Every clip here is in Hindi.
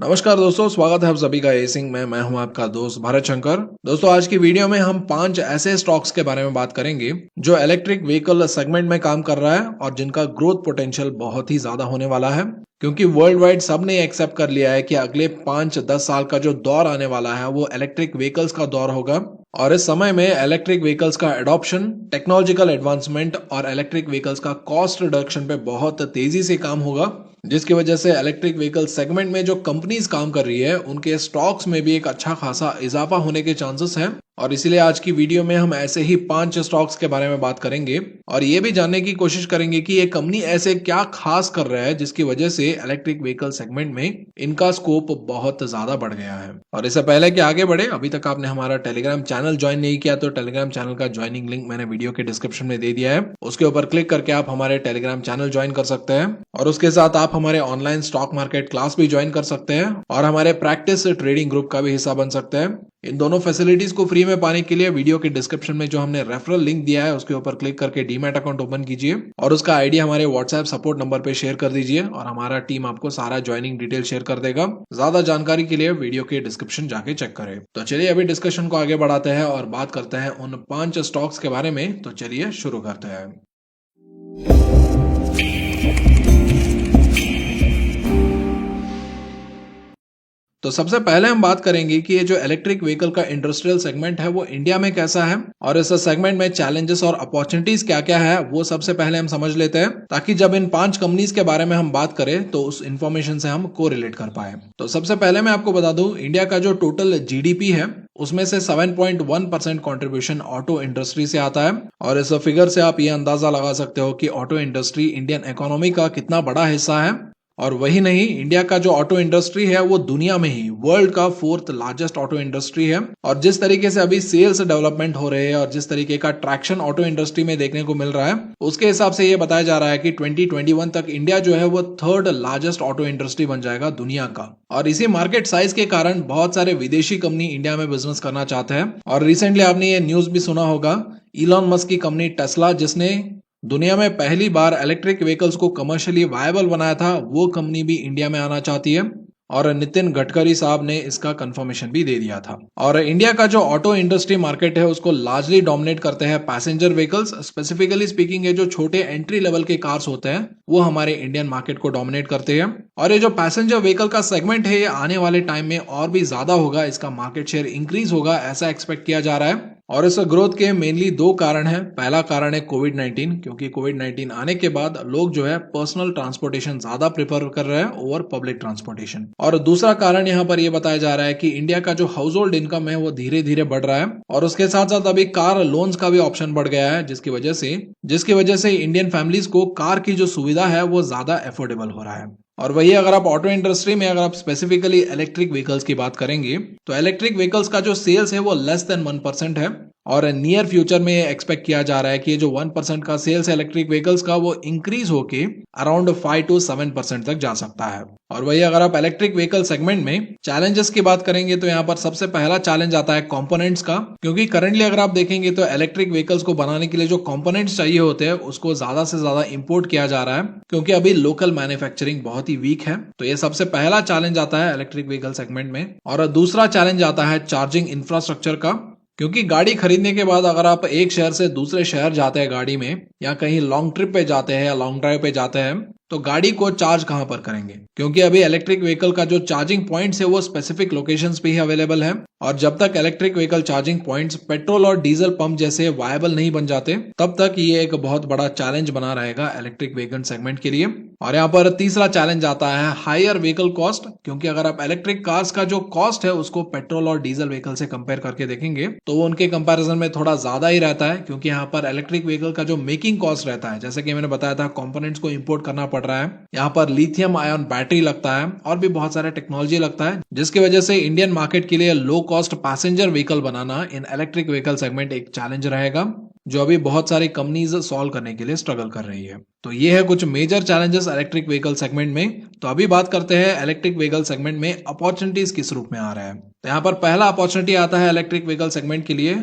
नमस्कार दोस्तों, स्वागत है आप सभी का एसिंग में। मैं हूं आपका दोस्त भारत शंकर। दोस्तों, आज की वीडियो में हम 5 ऐसे स्टॉक्स के बारे में बात करेंगे जो इलेक्ट्रिक व्हीकल सेगमेंट में काम कर रहा है और जिनका ग्रोथ पोटेंशियल बहुत ही ज्यादा होने वाला है, क्योंकि वर्ल्ड वाइड सबने एक्सेप्ट कर लिया है कि अगले 5-10 साल का जो दौर आने वाला है वो इलेक्ट्रिक व्हीकल्स का दौर होगा। और इस समय में इलेक्ट्रिक व्हीकल्स का एडॉप्शन, टेक्नोलॉजिकल एडवांसमेंट और इलेक्ट्रिक व्हीकल्स का कॉस्ट रिडक्शन पे बहुत तेजी से काम होगा, जिसकी वजह से इलेक्ट्रिक व्हीकल सेगमेंट में जो कंपनीज काम कर रही है उनके स्टॉक्स में भी एक अच्छा खासा इजाफा होने के चांसेस हैं। और इसीलिए आज की वीडियो में हम ऐसे ही 5 स्टॉक्स के बारे में बात करेंगे और ये भी जानने की कोशिश करेंगे कि ये कंपनी ऐसे क्या खास कर रहा है जिसकी वजह से इलेक्ट्रिक व्हीकल सेगमेंट में इनका स्कोप बहुत ज्यादा बढ़ गया है। और इससे पहले कि आगे बढ़े, अभी तक आपने हमारा टेलीग्राम चैनल ज्वाइन नहीं किया तो टेलीग्राम चैनल का ज्वाइनिंग लिंक मैंने वीडियो के डिस्क्रिप्शन में दे दिया है, उसके ऊपर क्लिक करके आप हमारे टेलीग्राम चैनल ज्वाइन कर सकते हैं। और उसके साथ आप हमारे ऑनलाइन स्टॉक मार्केट क्लास भी ज्वाइन कर सकते हैं और हमारे प्रैक्टिस ट्रेडिंग ग्रुप का भी हिस्सा बन सकते हैं। इन दोनों फैसिलिटीज को फ्री में पाने के लिए वीडियो के डिस्क्रिप्शन में जो हमने रेफरल लिंक दिया है उसके ऊपर क्लिक करके डीमैट अकाउंट ओपन कीजिए और उसका आईडी हमारे व्हाट्सएप सपोर्ट नंबर पे शेयर कर दीजिए और हमारा टीम आपको सारा ज्वाइनिंग डिटेल शेयर कर देगा। ज्यादा जानकारी के लिए वीडियो के डिस्क्रिप्शन जाके चेक करें। तो चलिए अभी डिस्कशन को आगे बढ़ाते हैं और बात करते हैं उन 5 स्टॉक्स के बारे में। तो चलिए शुरू करते हैं। तो सबसे पहले हम बात करेंगे कि ये जो इलेक्ट्रिक व्हीकल का इंडस्ट्रियल सेगमेंट है वो इंडिया में कैसा है और इस सेगमेंट में चैलेंजेस और अपॉर्चुनिटीज क्या क्या है वो सबसे पहले हम समझ लेते हैं, ताकि जब इन 5 कंपनीज के बारे में हम बात करें तो उस इंफॉर्मेशन से हम कोरिलेट कर पाए। तो सबसे पहले मैं आपको बता दूं, इंडिया का जो टोटल जीडीपी है उसमें से 7.1% कंट्रीब्यूशन ऑटो इंडस्ट्री से आता है। और इस फिगर से आप ये अंदाजा लगा सकते हो कि ऑटो इंडस्ट्री इंडियन इकोनॉमी का कितना बड़ा हिस्सा है। और वही नहीं, इंडिया का जो ऑटो इंडस्ट्री है वो दुनिया में ही वर्ल्ड का 4th लार्जेस्ट ऑटो इंडस्ट्री है। और जिस तरीके से अभी सेल्स डेवलपमेंट हो रहे हैं और जिस तरीके का ट्रैक्शन ऑटो इंडस्ट्री में देखने को मिल रहा है, उसके हिसाब से ये बताया जा रहा है कि 2021 तक इंडिया जो है वो 3rd लार्जेस्ट ऑटो इंडस्ट्री बन जाएगा दुनिया का। और इसी मार्केट साइज के कारण बहुत सारे विदेशी कंपनी इंडिया में बिजनेस करना चाहते हैं। और रिसेंटली आपने ये न्यूज भी सुना होगा, इलॉन मस्क की कंपनी टेस्ला, जिसने दुनिया में पहली बार इलेक्ट्रिक व्हीकल्स को कमर्शियली वायबल बनाया था, वो कंपनी भी इंडिया में आना चाहती है। और नितिन गडकरी साहब ने इसका कंफर्मेशन भी दे दिया था। और इंडिया का जो ऑटो इंडस्ट्री मार्केट है उसको लार्जली डोमिनेट करते हैं पैसेंजर व्हीकल्स। स्पेसिफिकली स्पीकिंग, ये जो छोटे एंट्री लेवल के कार्स होते हैं वो हमारे इंडियन मार्केट को डोमिनेट करते हैं। और ये जो पैसेंजर व्हीकल का सेगमेंट है ये आने वाले टाइम में और भी ज्यादा होगा, इसका मार्केट शेयर इंक्रीज होगा ऐसा एक्सपेक्ट किया जा रहा है। और इस ग्रोथ के मेनली 2 कारण हैं। पहला कारण है कोविड-19, क्योंकि कोविड-19 आने के बाद लोग जो है पर्सनल ट्रांसपोर्टेशन ज्यादा प्रेफर कर रहे हैं ओवर पब्लिक ट्रांसपोर्टेशन। और दूसरा कारण यहाँ पर यह बताया जा रहा है कि इंडिया का जो हाउस होल्ड इनकम है वो धीरे धीरे बढ़ रहा है और उसके साथ साथ अभी कार लोन्स का भी ऑप्शन बढ़ गया है, जिसकी वजह से इंडियन फैमिलीज को कार की जो सुविधा है वो ज्यादा एफोर्डेबल हो रहा है। और वही अगर आप ऑटो इंडस्ट्री में अगर आप स्पेसिफिकली इलेक्ट्रिक व्हीकल्स की बात करेंगे तो इलेक्ट्रिक व्हीकल्स का जो सेल्स है वो लेस देन 1% है। और नियर फ्यूचर में एक्सपेक्ट किया जा रहा है कि ये जो 1% का सेल्स है इलेक्ट्रिक व्हीकल्स का वो इंक्रीज होके अराउंड 5 to 7% तक जा सकता है। और वही अगर आप इलेक्ट्रिक व्हीकल सेगमेंट में चैलेंजेस की बात करेंगे तो यहाँ पर सबसे पहला चैलेंज आता है कंपोनेंट्स का, क्योंकि करंटली अगर आप देखेंगे तो इलेक्ट्रिक व्हीकल्स को बनाने के लिए जो कंपोनेंट्स चाहिए होते हैं उसको ज्यादा से ज्यादा इंपोर्ट किया जा रहा है, क्योंकि अभी लोकल मैन्युफैक्चरिंग बहुत ही वीक है। तो ये सबसे पहला चैलेंज आता है इलेक्ट्रिक व्हीकल सेगमेंट में। और दूसरा चैलेंज आता है चार्जिंग इंफ्रास्ट्रक्चर का, क्योंकि गाड़ी खरीदने के बाद अगर आप एक शहर से दूसरे शहर जाते हैं गाड़ी में, या कहीं लॉन्ग ट्रिप पे जाते हैं या लॉन्ग ड्राइव पे जाते हैं, तो गाड़ी को चार्ज कहां पर करेंगे, क्योंकि अभी इलेक्ट्रिक व्हीकल का जो चार्जिंग पॉइंट्स है वो स्पेसिफिक लोकेशंस पे ही अवेलेबल है। और जब तक electric vehicle charging points petrol और डीजल पंप जैसे वायबल नहीं बन जाते तब तक ये एक बहुत बड़ा चैलेंज बना रहेगा इलेक्ट्रिक व्हीकल सेगमेंट के लिए। और यहाँ पर तीसरा चैलेंज आता है हायर व्हीकल कॉस्ट, क्योंकि अगर आप इलेक्ट्रिक कार्स का जो कॉस्ट है उसको पेट्रोल और डीजल व्हीकल से कंपेयर करके देखेंगे तो वो उनके कंपैरिजन में थोड़ा ज्यादा ही रहता है, क्योंकि यहाँ पर इलेक्ट्रिक व्हीकल का जो मेकिंग कॉस्ट रहता है, जैसे कि मैंने बताया था, कंपोनेंट्स को इंपोर्ट करना पड़ रहा है, यहाँ पर लिथियम आयन बैटरी लगता है और भी बहुत सारे टेक्नोलॉजी लगता है, जिसकी वजह से इंडियन मार्केट के लिए लो कॉस्ट पैसेंजर व्हीकल बनाना इन इलेक्ट्रिक व्हीकल सेगमेंट एक चैलेंज रहेगा, जो अभी बहुत सारी कंपनीज सॉल्व करने के लिए स्ट्रगल कर रही है। तो ये है कुछ major challenges electric vehicle segment में। तो अभी बात करते हैं इलेक्ट्रिक व्हीकल सेगमेंट में अपॉर्चुनिटीज किस रूप में आ रहा है। तो यहाँ पर पहला अपॉर्चुनिटी आता है इलेक्ट्रिक व्हीकल सेगमेंट के लिए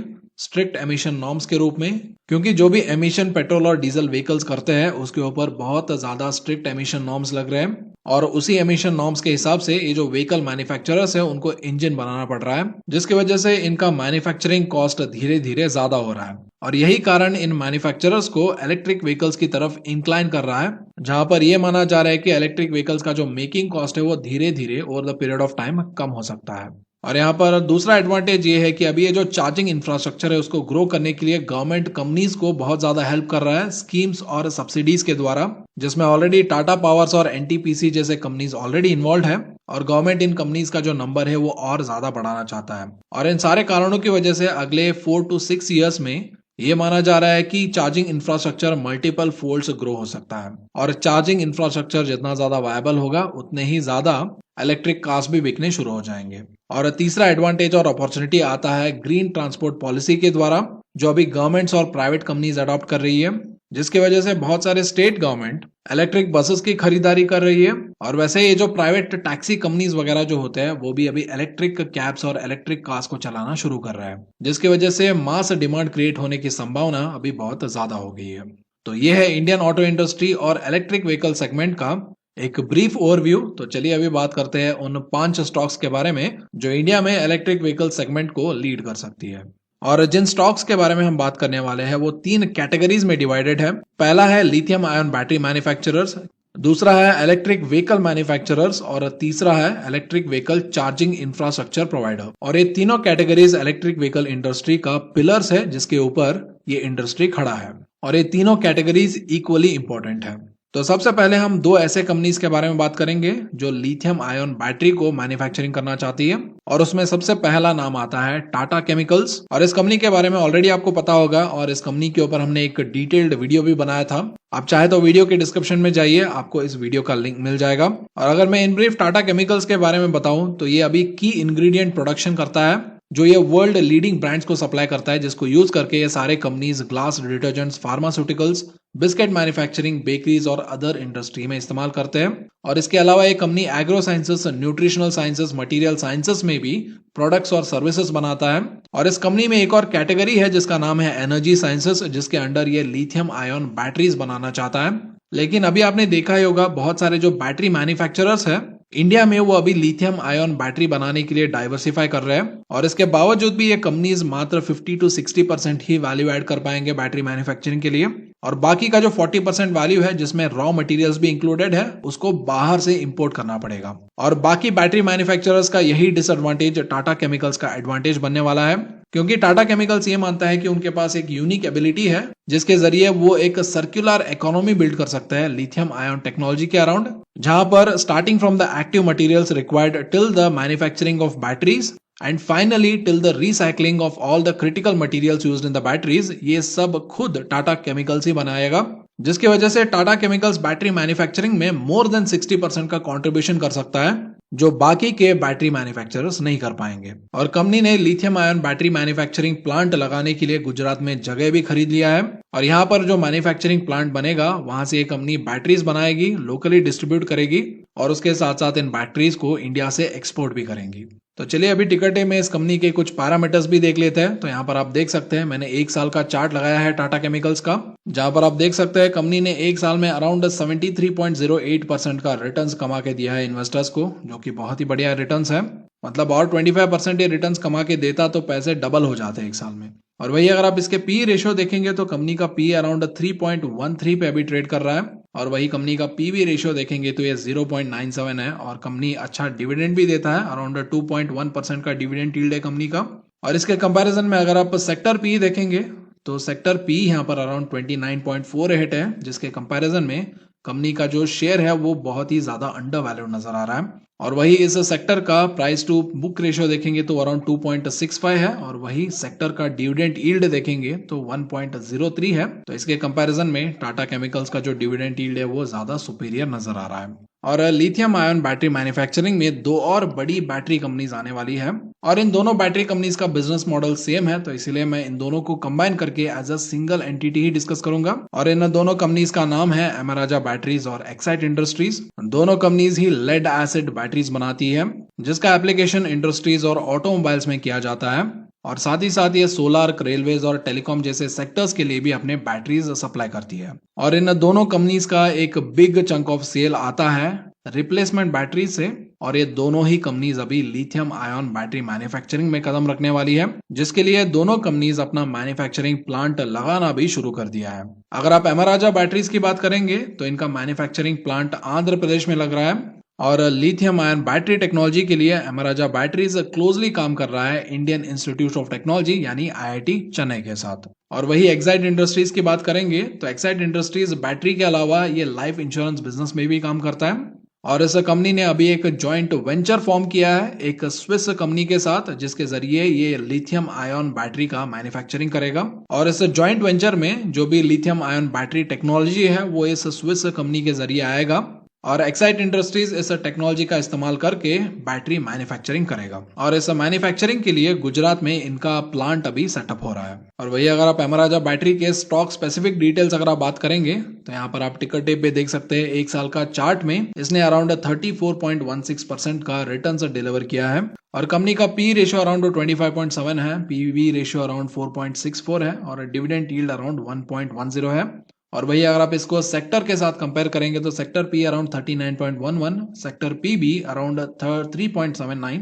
स्ट्रिक्ट एमिशन नॉर्म्स के रूप में, क्योंकि जो भी एमिशन पेट्रोल और डीजल व्हीकल्स करते हैं उसके ऊपर बहुत ज्यादा स्ट्रिक्ट एमिशन नॉर्म्स लग रहे हैं, और उसी एमिशन नॉर्म्स के हिसाब से ये जो व्हीकल मैन्युफैक्चरर्स है उनको इंजन बनाना पड़ रहा है, जिसकी वजह से इनका मैन्युफैक्चरिंग कॉस्ट धीरे धीरे ज्यादा हो रहा है। और यही कारण इन मैन्युफैक्चरर्स को इलेक्ट्रिक व्हीकल्स की तरफ इंक्लाइन कर रहा है, जहां पर यह माना जा रहा है कि इलेक्ट्रिक व्हीकल्स का जो मेकिंग कॉस्ट है वो धीरे धीरे over the period of time कम हो सकता है। और यहाँ पर दूसरा एडवांटेज ये है कि अभी ये जो चार्जिंग इंफ्रास्ट्रक्चर है उसको ग्रो करने के लिए गवर्नमेंट कंपनीज को बहुत ज्यादा हेल्प कर रहा है स्कीम्स और सब्सिडीज के द्वारा, जिसमें ऑलरेडी टाटा पावर्स और एनटीपीसी जैसे कंपनीज ऑलरेडी इन्वॉल्व है, और गवर्नमेंट इन कंपनीज का जो नंबर है वो और ज्यादा बढ़ाना चाहता है। और इन सारे कारणों की वजह से अगले 4 to 6 ईयर्स में ये माना जा रहा है कि charging infrastructure multiple folds grow हो सकता है, और चार्जिंग इंफ्रास्ट्रक्चर जितना ज्यादा वायबल होगा उतने ही ज्यादा इलेक्ट्रिक कार्स भी बिकने शुरू हो जाएंगे। और तीसरा एडवांटेज और अपॉर्चुनिटी आता है ग्रीन ट्रांसपोर्ट पॉलिसी के द्वारा, जो अभी गवर्नमेंट्स और प्राइवेट कंपनीज अडॉप्ट कर रही है, जिसकी वजह से बहुत सारे स्टेट गवर्नमेंट इलेक्ट्रिक बसेस की खरीदारी कर रही है। और वैसे ये जो प्राइवेट टैक्सी कंपनीज वगैरह जो होते हैं वो भी अभी इलेक्ट्रिक कैब्स और इलेक्ट्रिक कार्स को चलाना शुरू कर रहे हैं, जिसकी वजह से मास डिमांड क्रिएट होने की संभावना अभी बहुत ज्यादा हो गई है। तो ये है इंडियन ऑटो इंडस्ट्री और इलेक्ट्रिक व्हीकल सेगमेंट का एक ब्रीफ ओवरव्यू। तो चलिए अभी बात करते हैं उन 5 स्टॉक्स के बारे में जो इंडिया में इलेक्ट्रिक व्हीकल सेगमेंट को लीड कर सकती है। और जिन स्टॉक्स के बारे में हम बात करने वाले हैं वो 3 कैटेगरीज में डिवाइडेड है। पहला है लिथियम आयन बैटरी मैन्युफैक्चरर्स, दूसरा है इलेक्ट्रिक व्हीकल मैन्युफैक्चरर्स, और तीसरा है electric vehicle charging infrastructure provider. और ये तीनों कैटेगरीज इलेक्ट्रिक व्हीकल इंडस्ट्री का पिलर्स है जिसके ऊपर ये इंडस्ट्री खड़ा है, और ये तीनों कैटेगरीज इक्वली इंपॉर्टेंट है। तो सबसे पहले हम 2 ऐसे कंपनीज के बारे में बात करेंगे जो लिथियम आयन बैटरी को मैन्युफैक्चरिंग करना चाहती है, और उसमें सबसे पहला नाम आता है टाटा केमिकल्स। और इस कंपनी के बारे में ऑलरेडी आपको पता होगा, और इस कंपनी के ऊपर हमने एक डिटेल्ड वीडियो भी बनाया था। आप चाहे तो वीडियो के डिस्क्रिप्शन में जाइए, आपको इस वीडियो का लिंक मिल जाएगा। और अगर मैं इन ब्रीफ टाटा केमिकल्स के बारे में बताऊं तो ये अभी की इंग्रेडिएंट प्रोडक्शन करता है, जो ये वर्ल्ड लीडिंग ब्रांड्स को सप्लाई करता है, जिसको यूज करके ये सारे companies glass detergents, pharmaceuticals, biscuit manufacturing, bakeries और अदर इंडस्ट्री में इस्तेमाल करते हैं। और इसके अलावा ये company agro sciences, nutritional sciences, material sciences में भी प्रोडक्ट्स और सर्विसेज बनाता है। और इस कंपनी में एक और कैटेगरी है जिसका नाम है एनर्जी साइंसेस, जिसके अंडर ये लिथियम आयन बैटरीज बनाना चाहता है। लेकिन अभी आपने देखा ही होगा बहुत सारे जो बैटरी मैन्युफैक्चरर्स है इंडिया में वो अभी लिथियम आयन बैटरी बनाने के लिए डाइवर्सिफाई कर रहे हैं, और इसके बावजूद भी ये कंपनीज मात्र 50 to 60% ही वैल्यू ऐड कर पाएंगे बैटरी मैन्युफैक्चरिंग के लिए, और बाकी का जो 40% वैल्यू है जिसमें रॉ मटेरियल्स भी इंक्लूडेड है उसको बाहर से इंपोर्ट करना पड़ेगा। और बाकी बैटरी मैन्युफैक्चरर्स का यही डिसएडवांटेज टाटा केमिकल्स का एडवांटेज बनने वाला है, क्योंकि टाटा केमिकल्स ये मानता है कि उनके पास एक यूनिक एबिलिटी है जिसके जरिए वो एक सर्कुलर इकोनॉमी बिल्ड कर सकते हैं लिथियम आयन टेक्नोलॉजी के अराउंड, जहां पर starting from the active materials required till the manufacturing of batteries and finally till the recycling of all the critical materials used in the batteries, ये सब खुद टाटा केमिकल्स ही बनाएगा, जिसकी वजह से टाटा केमिकल्स बैटरी मैन्युफैक्चरिंग में मोर देन 60% का कंट्रीब्यूशन कर सकता है, जो बाकी के बैटरी मैन्युफैक्चरर्स नहीं कर पाएंगे। और कंपनी ने lithium ion battery manufacturing plant लगाने के लिए गुजरात में जगह भी खरीद लिया है, और यहाँ पर जो मैन्युफैक्चरिंग प्लांट बनेगा वहां से ये कंपनी बैटरीज बनाएगी, लोकली डिस्ट्रीब्यूट करेगी, और उसके साथ साथ इन बैटरीज को इंडिया से एक्सपोर्ट भी करेंगी। तो चलिए अभी टिकटे में इस कंपनी के कुछ पैरामीटर्स भी देख लेते हैं। तो यहाँ पर आप देख सकते हैं मैंने 1 साल का चार्ट लगाया है टाटा केमिकल्स का, जहां पर आप देख सकते हैं कंपनी ने 1 साल में अराउंड 73.08% का रिटर्न्स कमा के दिया है इन्वेस्टर्स को, जो कि बहुत ही बढ़िया रिटर्न्स है। मतलब और 25% ये रिटर्न्स कमा के देता तो पैसे डबल हो जाते 1 साल में। और वही अगर आप इसके पी रेशियो देखेंगे तो कंपनी का पी अराउंड 3.13 पे अभी ट्रेड कर रहा है, और वही कंपनी का पीवी रेशियो देखेंगे तो ये 0.97 है, और कंपनी अच्छा डिविडेंड भी देता है, अराउंड 2.1% का डिविडेंड यील्ड है कंपनी का। और इसके कंपैरिजन में अगर आप सेक्टर पी देखेंगे तो सेक्टर पी यहाँ पर अराउंड 29.48 है, जिसके कंपैरिजन में कंपनी का जो शेयर है वो बहुत ही ज्यादा अंडर वैल्यू नजर आ रहा है। और वही इस सेक्टर का प्राइस टू बुक रेशियो देखेंगे तो अराउंड 2.65 है, और वही सेक्टर का डिविडेंड यील्ड देखेंगे तो 1.03 है। तो इसके कंपैरिजन में टाटा केमिकल्स का जो डिविडेंड यील्ड है वो ज्यादा सुपीरियर नजर आ रहा है। और लिथियम आयन बैटरी मैन्युफैक्चरिंग में 2 और बड़ी बैटरी कंपनीज आने वाली है, और इन दोनों बैटरी कंपनीज का बिजनेस मॉडल सेम है, तो इसीलिए मैं इन दोनों को कंबाइन करके एज अ सिंगल एंटिटी ही डिस्कस करूंगा। और इन दोनों कंपनीज का नाम है अमराजा बैटरीज और एक्साइट इंडस्ट्रीज। दोनों कंपनीज ही लेड एसिड बैटरीज बनाती है, जिसका एप्लीकेशन इंडस्ट्रीज और ऑटोमोबाइल्स में किया जाता है। और साथ ही साथ ये सोलर, रेलवेज और टेलीकॉम जैसे सेक्टर्स के लिए भी अपने बैटरीज सप्लाई करती है। और इन दोनों कंपनीज का एक बिग चंक ऑफ सेल आता है रिप्लेसमेंट बैटरी से। और ये दोनों ही कंपनीज अभी लिथियम आयन बैटरी मैन्युफैक्चरिंग में कदम रखने वाली है, जिसके लिए दोनों कंपनीज अपना मैन्युफैक्चरिंग प्लांट लगाना भी शुरू कर दिया है। अगर आप एम राजा बैटरीज की बात करेंगे तो इनका मैन्युफैक्चरिंग प्लांट आंध्र प्रदेश में लग रहा है। और लिथियम आयन बैटरी टेक्नोलॉजी के लिए एम राजा बैटरीज क्लोजली काम कर रहा है इंडियन इंस्टीट्यूट ऑफ टेक्नोलॉजी यानी IIT चेन्नई के साथ। और वही एक्साइड इंडस्ट्रीज की बात करेंगे तो एक्साइड इंडस्ट्रीज बैटरी के अलावा ये लाइफ इंश्योरेंस बिजनेस में भी काम करता है। और इस कंपनी ने अभी एक जॉइंट वेंचर फॉर्म किया है एक स्विस कंपनी के साथ, जिसके जरिए ये लिथियम आयन बैटरी का मैन्युफैक्चरिंग करेगा। और इस जॉइंट वेंचर में जो भी लिथियम आयन बैटरी टेक्नोलॉजी है वो इस स्विस कंपनी के जरिए आएगा। और एक्साइट इंडस्ट्रीज इस टेक्नोलॉजी का इस्तेमाल करके बैटरी मैन्युफैक्चरिंग करेगा। और इस मैन्युफैक्चरिंग के लिए गुजरात में इनका प्लांट अभी सेटअप हो रहा है। और वही अगर आप एम राजा बैटरी के स्टॉक स्पेसिफिक डिटेल्स अगर आप बात करेंगे तो यहाँ पर आप टिकर टेप पे देख सकते हैं एक साल का चार्ट में इसने अराउंड 34.16% का रिटर्न्स डिलीवर किया है। और कंपनी का पी रेशियो अराउंड 25.7 है, पीवी रेशियो अराउंड 4.64 है और डिविडेंड यील्ड अराउंड 1.10 है। और वही अगर आप इसको सेक्टर के साथ कंपेयर करेंगे तो sector P around 39.11, sector P भी अराउंड 3.79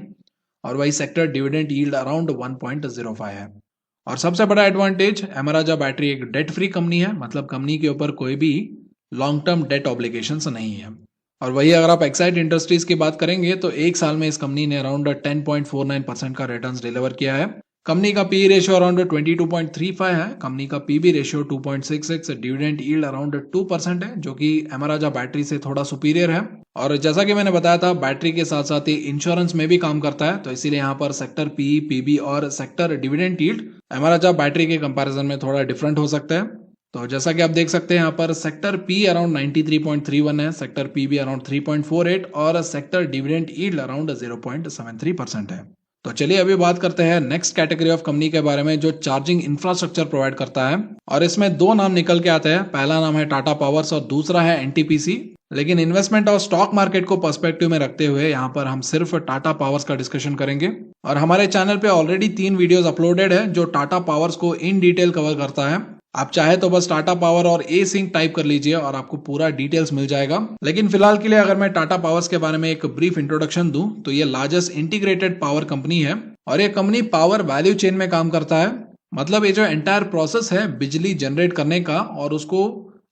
और वही सेक्टर डिविडेंड यील्ड अराउंड 1.05 है। और सबसे बड़ा एडवांटेज एम राजा बैटरी एक डेट फ्री कंपनी है, मतलब कंपनी के ऊपर कोई भी लॉन्ग टर्म डेट ऑब्लिगेशंस नहीं है। और वही अगर आप एक्साइड इंडस्ट्रीज की बात करेंगे तो एक साल में इस कंपनी ने अराउंड 10.49% का रिटर्न्स डिलीवर किया है। कंपनी का पी रेशियो अराउंड 22.35 है, कंपनी का PB ratio 2.66, dividend yield around 2% है जो कि एम राजा बैटरी से थोड़ा सुपीरियर है। और जैसा कि मैंने बताया था बैटरी के साथ साथ ही इंश्योरेंस में भी काम करता है, तो इसीलिए यहाँ पर सेक्टर पी, पीबी और सेक्टर डिविडेंड यील्ड एम राजा बैटरी के कंपैरिजन में थोड़ा डिफरेंट हो सकता है। तो जैसा कि आप देख सकते हैं यहाँ पर सेक्टर पी अराउंड 93.31 है, सेक्टर पीबी अराउंड 3.48 और सेक्टर डिविडेंड यील्ड अराउंड 0.73% है। तो चलिए अभी बात करते हैं नेक्स्ट कैटेगरी ऑफ कंपनी के बारे में जो चार्जिंग इंफ्रास्ट्रक्चर प्रोवाइड करता है। और इसमें दो नाम निकल के आते हैं, पहला नाम है टाटा पावर्स और दूसरा है एनटीपीसी। लेकिन इन्वेस्टमेंट और स्टॉक मार्केट को पर्सपेक्टिव में रखते हुए यहाँ पर हम सिर्फ टाटा पावर्स का डिस्कशन करेंगे। और हमारे चैनल पे ऑलरेडी 3 वीडियोस अपलोडेड है जो टाटा पावर्स को इन डिटेल कवर करता है। आप चाहे तो बस टाटा पावर और ए सिंक टाइप कर लीजिए और आपको पूरा डिटेल्स मिल जाएगा। लेकिन फिलहाल के लिए अगर मैं टाटा पावर्स के बारे में एक ब्रीफ इंट्रोडक्शन दूं तो ये लार्जेस्ट इंटीग्रेटेड पावर कंपनी है और ये कंपनी पावर वैल्यू चेन में काम करता है। मतलब ये जो एंटायर प्रोसेस है बिजली जनरेट करने का और उसको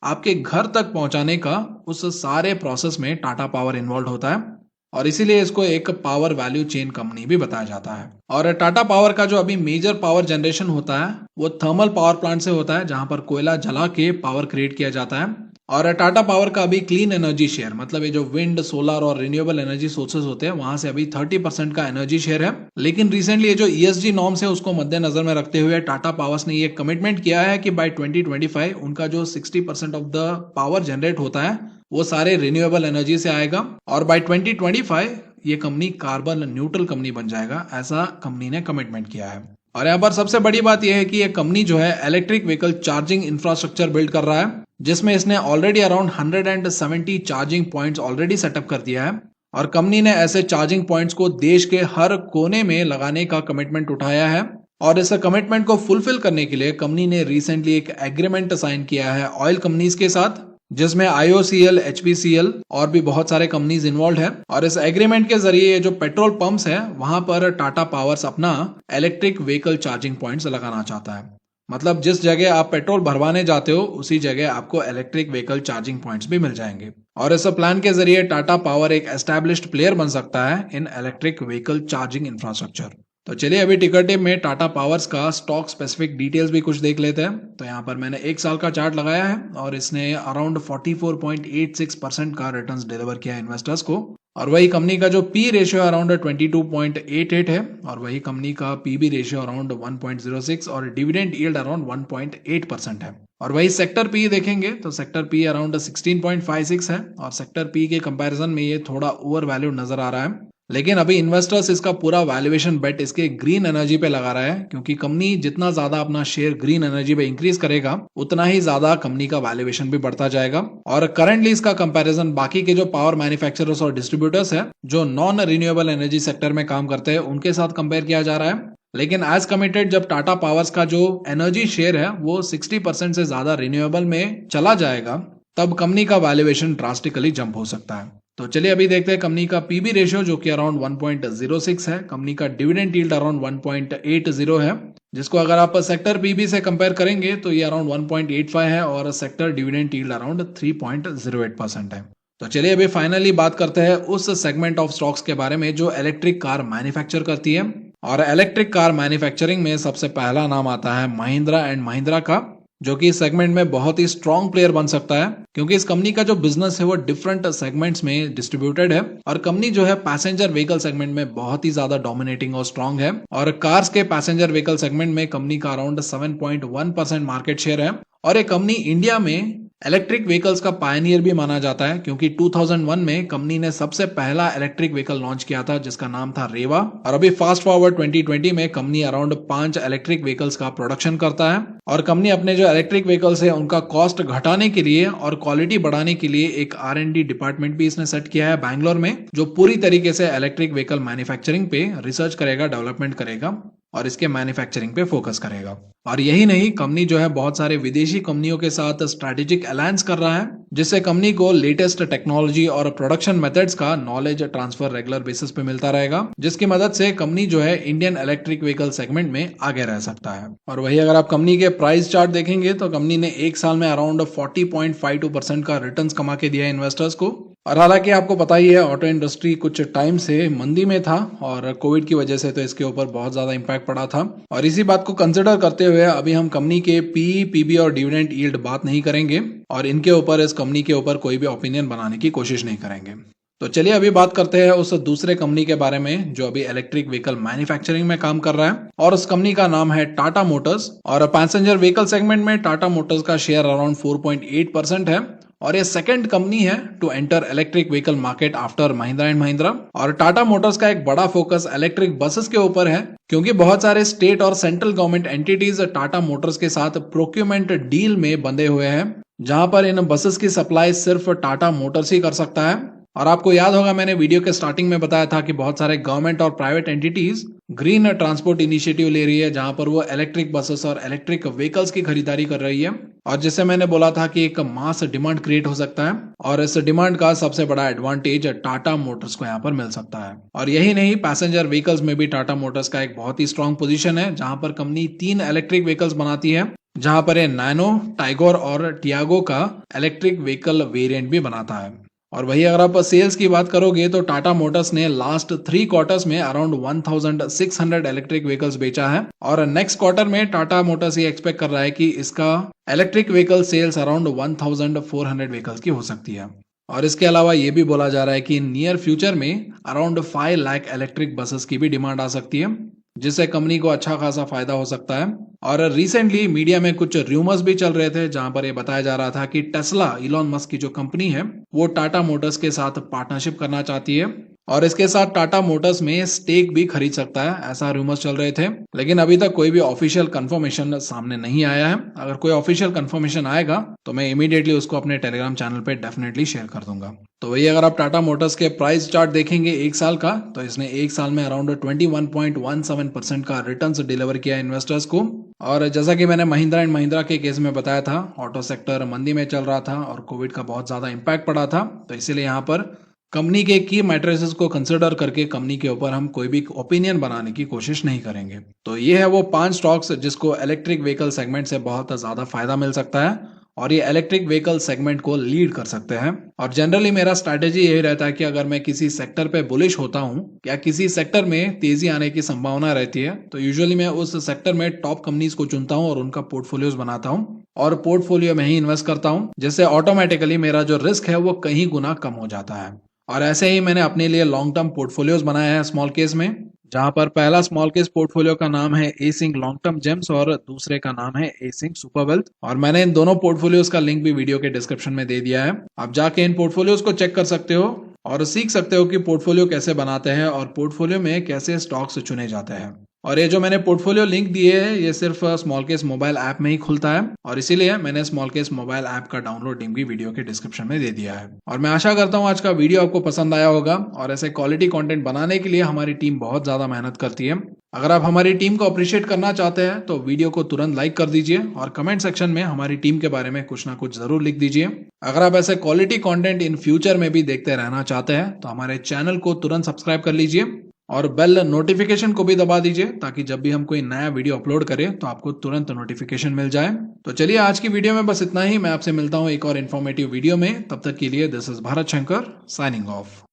आपके घर तक पहुंचाने का, उस सारे प्रोसेस में टाटा पावर इन्वॉल्व होता है और इसीलिए इसको एक पावर वैल्यू चेन कंपनी भी बताया जाता है। और टाटा पावर का जो अभी मेजर पावर जनरेशन होता है वो थर्मल पावर प्लांट से होता है जहां पर कोयला जला के पावर क्रिएट किया जाता है। और टाटा पावर का अभी क्लीन एनर्जी शेयर, मतलब ये जो विंड, सोलर और रिन्यूएबल एनर्जी सोर्सेज होते हैं वहां से अभी 30% का एनर्जी शेयर है। लेकिन रिसेंटली ये जो ESG नॉर्म्स है उसको मद्देनजर में रखते हुए टाटा पावर्स ने ये कमिटमेंट किया है कि बाय 2025 उनका जो 60% ऑफ द पावर जनरेट होता है वो सारे रिन्यूएबल एनर्जी से आएगा और बाय 2025 ये कंपनी कार्बन न्यूट्रल कंपनी बन जाएगा, ऐसा कंपनी ने कमिटमेंट किया है। और यहाँ पर सबसे बड़ी बात यह है कि ये कंपनी जो है electric vehicle charging infrastructure build कर रहा है, जिसमें इसने already around 170 charging points already setup कर दिया है। और कंपनी ने ऐसे चार्जिंग पॉइंट्स को देश के हर कोने में लगाने का कमिटमेंट उठाया है। और इस कमिटमेंट को फुलफिल करने के लिए कंपनी ने रिसेंटली एक एग्रीमेंट साइन किया है ऑयल कंपनीज के साथ, जिसमें IOCL, HPCL और भी बहुत सारे कंपनीज इन्वॉल्व है। और इस एग्रीमेंट के जरिए ये जो पेट्रोल पंप्स है वहां पर टाटा पावर्स अपना इलेक्ट्रिक व्हीकल चार्जिंग पॉइंट्स लगाना चाहता है। मतलब जिस जगह आप पेट्रोल भरवाने जाते हो उसी जगह आपको इलेक्ट्रिक व्हीकल चार्जिंग पॉइंट्स भी मिल जाएंगे। और इस प्लान के जरिए टाटा पावर एक एस्टैब्लिश्ड प्लेयर बन सकता है इन इलेक्ट्रिक व्हीकल चार्जिंग इंफ्रास्ट्रक्चर। तो चलिए अभी टिकर टेप में टाटा पावर्स का स्टॉक स्पेसिफिक डिटेल्स भी कुछ देख लेते हैं। तो यहाँ पर मैंने एक साल का चार्ट लगाया है और इसने अराउंड 44.86% का रिटर्न्स डिलीवर किया है इन्वेस्टर्स को। और वही कंपनी का जो पी रेशियो अराउंड 22.88 है और वही कंपनी का पीबी रेशियो अराउंड 1.06 और डिविडेंड यील्ड अराउंड 1.8% है। और वही सेक्टर पी देखेंगे तो सेक्टर पी अराउंड 16.56 है और सेक्टर पी के कंपैरिजन में ये थोड़ा ओवर वैल्यू नजर आ रहा है। लेकिन अभी इन्वेस्टर्स इसका पूरा वैल्यूएशन बेट इसके ग्रीन एनर्जी पे लगा रहा है, क्योंकि कंपनी जितना ज्यादा अपना शेयर ग्रीन एनर्जी पे इंक्रीज करेगा उतना ही ज्यादा कंपनी का वैल्यूएशन भी बढ़ता जाएगा। और करंटली इसका कंपैरिजन बाकी के जो पावर मैन्युफैक्चरर्स और डिस्ट्रीब्यूटर्स है जो नॉन रिन्यूएबल एनर्जी सेक्टर में काम करते हैं उनके साथ कंपेयर किया जा रहा है। लेकिन एज कमिटेड जब टाटा पावर्स का जो एनर्जी शेयर है वो 60% से ज्यादा रिन्यूएबल में चला जाएगा, तब कंपनी का वैल्यूएशन ड्रास्टिकली जंप हो सकता है। तो चलिए अभी देखते हैं कंपनी का पीबी रेशियो जो कि अराउंड 1.06 है, कंपनी का डिविडेंड यील्ड अराउंड 1.80 है, जिसको अगर आप सेक्टर पीबी से कंपेयर करेंगे तो ये अराउंड 1.85 है और सेक्टर डिविडेंड यील्ड अराउंड 3.08% है। तो चलिए अभी फाइनली बात करते हैं उस सेगमेंट ऑफ स्टॉक्स के बारे में जो इलेक्ट्रिक कार मैन्युफैक्चर करती है। और इलेक्ट्रिक कार मैन्युफैक्चरिंग में सबसे पहला नाम आता है महिंद्रा एंड महिंद्रा का, जो कि इस सेगमेंट में बहुत ही स्ट्रॉन्ग प्लेयर बन सकता है, क्योंकि इस कंपनी का जो बिजनेस है वो डिफरेंट सेगमेंट्स में डिस्ट्रीब्यूटेड है। और कंपनी जो है पैसेंजर व्हीकल सेगमेंट में बहुत ही ज्यादा डोमिनेटिंग और स्ट्रॉन्ग है। और कार्स के पैसेंजर व्हीकल सेगमेंट में कंपनी का अराउंड 7.1% मार्केट शेयर है। और ये कंपनी इंडिया में इलेक्ट्रिक व्हीकल्स का पायनियर भी माना जाता है, क्योंकि 2001 में कंपनी ने सबसे पहला इलेक्ट्रिक व्हीकल लॉन्च किया था जिसका नाम था रेवा। और अभी फास्ट फॉरवर्ड 2020 में कंपनी अराउंड 5 इलेक्ट्रिक व्हीकल्स का प्रोडक्शन करता है। और कंपनी अपने जो इलेक्ट्रिक व्हीकल्स है उनका कॉस्ट घटाने के लिए और क्वालिटी बढ़ाने के लिए एक R&D डिपार्टमेंट भी इसने सेट किया है बैंगलोर में, जो पूरी तरीके से इलेक्ट्रिक व्हीकल मैन्युफैक्चरिंग पे रिसर्च करेगा, डेवलपमेंट करेगा और इसके मैन्युफैक्चरिंग पे फोकस करेगा। और यही नहीं, कंपनी जो है बहुत सारे विदेशी कंपनियों के साथ स्ट्रेटेजिक अलायंस कर रहा है, जिससे कंपनी को लेटेस्ट टेक्नोलॉजी और प्रोडक्शन मेथड्स का नॉलेज ट्रांसफर रेगुलर बेसिस पे मिलता रहेगा, जिसकी मदद से कंपनी जो है इंडियन इलेक्ट्रिक व्हीकल सेगमेंट में आगे रह सकता है। और वही अगर आप कंपनी के प्राइस चार्ट देखेंगे तो कंपनी ने एक साल में अराउंड 40.52% का रिटर्न्स कमा के दिया है इन्वेस्टर्स को। और हालांकि आपको पता ही है ऑटो इंडस्ट्री कुछ टाइम से मंदी में था और कोविड की वजह से तो इसके ऊपर बहुत ज्यादा इंपैक्ट पड़ा था। और इसी बात को कंसिडर करते हुए अभी हम कंपनी के पी, पीबी और डिविडेंड यील्ड बात नहीं करेंगे और इनके ऊपर, इस कंपनी के ऊपर कोई भी ओपिनियन बनाने की कोशिश नहीं करेंगे। तो चलिए अभी बात करते हैं उस दूसरे कंपनी के बारे में जो अभी इलेक्ट्रिक व्हीकल मैन्युफैक्चरिंग में काम कर रहा है, और उस कंपनी का नाम है टाटा मोटर्स। और पैसेंजर व्हीकल सेगमेंट में टाटा मोटर्स का शेयर अराउंड 4.8% है और ये सेकंड कंपनी है to enter electric vehicle market after Mahindra and Mahindra. और टाटा मोटर्स का एक बड़ा फोकस इलेक्ट्रिक बसेस के ऊपर है, क्योंकि बहुत सारे स्टेट और central government entities Tata Motors के साथ प्रोक्यूरमेंट डील में बंधे हुए हैं, जहां पर इन बसेस की सप्लाई सिर्फ टाटा मोटर्स ही कर सकता है। और आपको याद होगा मैंने वीडियो के स्टार्टिंग में बताया था कि बहुत सारे गवर्नमेंट और private entities green transport initiative ले रही है, जहां पर वो इलेक्ट्रिक बसेस और इलेक्ट्रिक व्हीकल्स की खरीदारी कर रही है। और जिससे मैंने बोला था कि एक मास डिमांड क्रिएट हो सकता है, और इस डिमांड का सबसे बड़ा एडवांटेज टाटा मोटर्स को यहाँ पर मिल सकता है। और यही नहीं, पैसेंजर व्हीकल्स में भी टाटा मोटर्स का एक बहुत ही स्ट्रॉन्ग पोजीशन है, जहां पर कंपनी 3 इलेक्ट्रिक व्हीकल्स बनाती है, जहां पर ये नैनो, टाइगोर और टियागो का इलेक्ट्रिक व्हीकल वेरिएंट भी बनाता है। और वही अगर आप सेल्स की बात करोगे तो टाटा मोटर्स ने लास्ट 3 क्वार्टर्स में अराउंड 1600 इलेक्ट्रिक व्हीकल्स बेचा है, और नेक्स्ट क्वार्टर में टाटा मोटर्स ये एक्सपेक्ट कर रहा है कि इसका electric vehicle sales around 1400 vehicles की हो सकती है। और इसके अलावा ये भी बोला जा रहा है कि नियर फ्यूचर में अराउंड 5 लाख इलेक्ट्रिक बसेस की भी डिमांड आ सकती है, जिससे कंपनी को अच्छा खासा फायदा हो सकता है। और रिसेंटली मीडिया में कुछ रूमर्स भी चल रहे थे, जहां पर ये बताया जा रहा था कि टेस्ला, इलॉन मस्क की जो कंपनी है, वो टाटा मोटर्स के साथ पार्टनरशिप करना चाहती है और इसके साथ टाटा मोटर्स में स्टेक भी खरीद सकता है, ऐसा रूमर्स चल रहे थे। लेकिन अभी तक कोई भी ऑफिशियल कंफर्मेशन सामने नहीं आया है। अगर कोई ऑफिशियल कंफर्मेशन आएगा तो मैं इमीडिएटली उसको अपने टेलीग्राम चैनल पे डेफिनेटली शेयर कर दूंगा। तो वही अगर आप टाटा मोटर्स के प्राइस चार्ट देखेंगे एक साल का, तो इसने एक साल में अराउंड 21.17% का रिटर्न्स डिलीवर किया इन्वेस्टर्स को। और जैसा कि मैंने महिंद्रा एंड महिंद्रा के केस में बताया था, ऑटो सेक्टर मंदी में चल रहा था और कोविड का बहुत ज्यादा इंपैक्ट पड़ा था, तो इसीलिए यहाँ पर कंपनी के की मैट्रिसेस को कंसिडर करके कंपनी के ऊपर हम कोई भी ओपिनियन बनाने की कोशिश नहीं करेंगे। तो ये है वो 5 स्टॉक्स जिसको इलेक्ट्रिक व्हीकल सेगमेंट से बहुत ज्यादा फायदा मिल सकता है और ये इलेक्ट्रिक व्हीकल सेगमेंट को लीड कर सकते हैं। और जनरली मेरा स्ट्रैटेजी यही रहता है कि अगर मैं किसी सेक्टर पे बुलिश होता हूँ या किसी सेक्टर में तेजी आने की संभावना रहती है, तो यूजुअली मैं उस सेक्टर में टॉप कंपनीज को चुनता हूँ और उनका पोर्टफोलियोज बनाता हूँ और पोर्टफोलियो में ही इन्वेस्ट करता हूँ, जिससे ऑटोमेटिकली मेरा जो रिस्क है वो कहीं गुना कम हो जाता है। और ऐसे ही मैंने अपने लिए लॉन्ग टर्म पोर्टफोलियोज बनाया है स्मॉल केस में, जहां पर पहला स्मॉल केस पोर्टफोलियो का नाम है एसिंक लॉन्ग टर्म जेम्स और दूसरे का नाम है एसिंक सुपर वेल्थ। और मैंने इन दोनों पोर्टफोलियोज का लिंक भी वीडियो के डिस्क्रिप्शन में दे दिया है। आप जाके इन पोर्टफोलियोज को चेक कर सकते हो और सीख सकते हो कि पोर्टफोलियो कैसे बनाते हैं और पोर्टफोलियो में कैसे स्टॉक्स चुने जाते हैं। और ये जो मैंने पोर्टफोलियो लिंक दिए है ये सिर्फ स्मॉल केस मोबाइल ऐप में ही खुलता है और इसीलिए मैंने स्मॉल केस मोबाइल ऐप का डाउनलोड लिंक भी वीडियो के डिस्क्रिप्शन में दे दिया है। और मैं आशा करता हूँ आज का वीडियो आपको पसंद आया होगा और ऐसे क्वालिटी कंटेंट बनाने के लिए हमारी टीम बहुत ज्यादा मेहनत करती है। अगर आप हमारी टीम को अप्रिशिएट करना चाहते हैं तो वीडियो को तुरंत लाइक कर दीजिए और कमेंट सेक्शन में हमारी टीम के बारे में कुछ ना कुछ जरूर लिख दीजिए। अगर आप ऐसे क्वालिटी कंटेंट इन फ्यूचर में भी देखते रहना चाहते हैं तो हमारे चैनल को तुरंत सब्सक्राइब कर लीजिए और बेल नोटिफिकेशन को भी दबा दीजिए ताकि जब भी हम कोई नया वीडियो अपलोड करें तो आपको तुरंत नोटिफिकेशन मिल जाए। तो चलिए आज की वीडियो में बस इतना ही। मैं आपसे मिलता हूं एक और इन्फॉर्मेटिव वीडियो में। तब तक के लिए this is Bharat Shankar signing off.